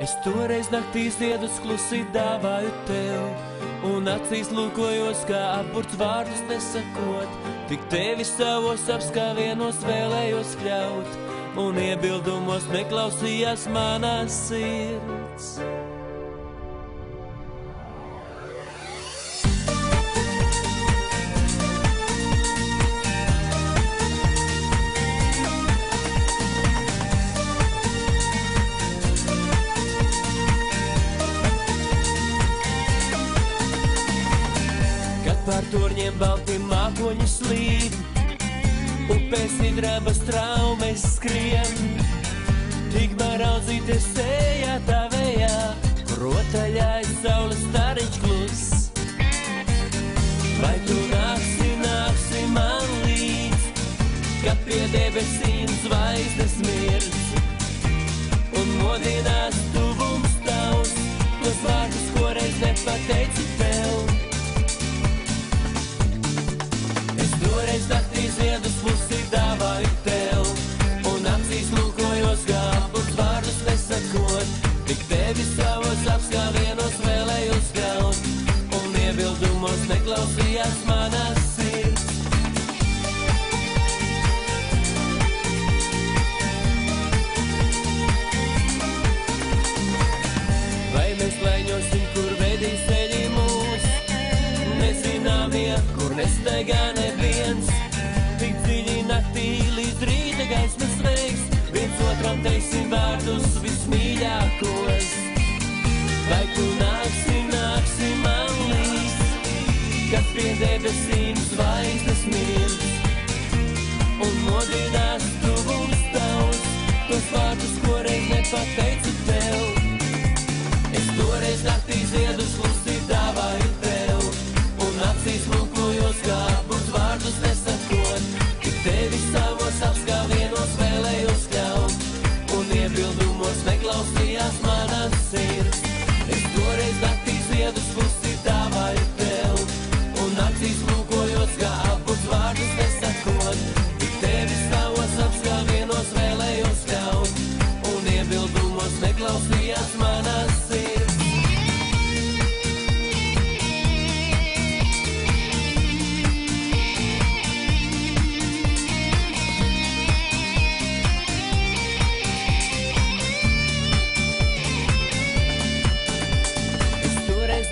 Es toreiz naktī ziedus klusi dāvāju tev, un acīs lūkojos, kā apburts vārdus nesakot. Tik tevi savos apskāvienos vēlējos kļaut, un iebildumos neklausījās manās sirds. Pār torņiem balti mākoņi slīd, upēs hidrabas traumes skrien. Tikmēr raudzīties sējā tavējā, rotaļājas saules stariņš klus. Vai tu nāksi man līdz, kad pie debesīm zvaigznes mirdz, un modinās tuvums tavs, tos vārdus, ko reiz nepateici tev. Toreiz naktī ziedus klusi dāvāju tev, un acīs lūkojos, kā apburts vārdus nesakot. Tik tevi savos apskāvienos vēlējos graut, un iebildumos neklausījās manās sirds. Vai mēs klaiņosim, kur vedīs ceļi mūs? Nezināmie, kur nestaigā neviens. Tik dziļi naktī līdz rīta gaismas veiks, viens otram teiksim vārdus vismīļākos. Vai tu nāksi man līdz, kad pie debesīm zvaigznes mirdz, un modinās tuvums tavs, tos vārdus, ko reiz nepateicu tev. Es toreiz naktī ziedus klusi dāvāju tev, un acīs lūkojos, kā apburts vārdus nesakot. Tik tevi savos apskāvienos vēlējos kļaut, un iebildumos neklausījās manās sirds. Es toreiz naktī ziedus klusi dāvāju tev, un acīs lūkojos, kā apburts vārdus nesakot. Tik tevi savos apskāvienos vēlējos kļaut, un iebildumos neklausījās manās sirds.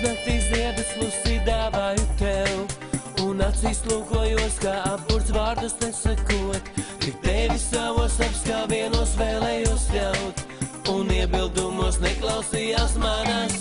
Naktī ziedus klusi dāvāju tev, un acīs lūkojos, kā apburts vārdus nesakot. Tik tevi savos apskāvienos vēlējos ļaut, un iebildumos neklausījās manās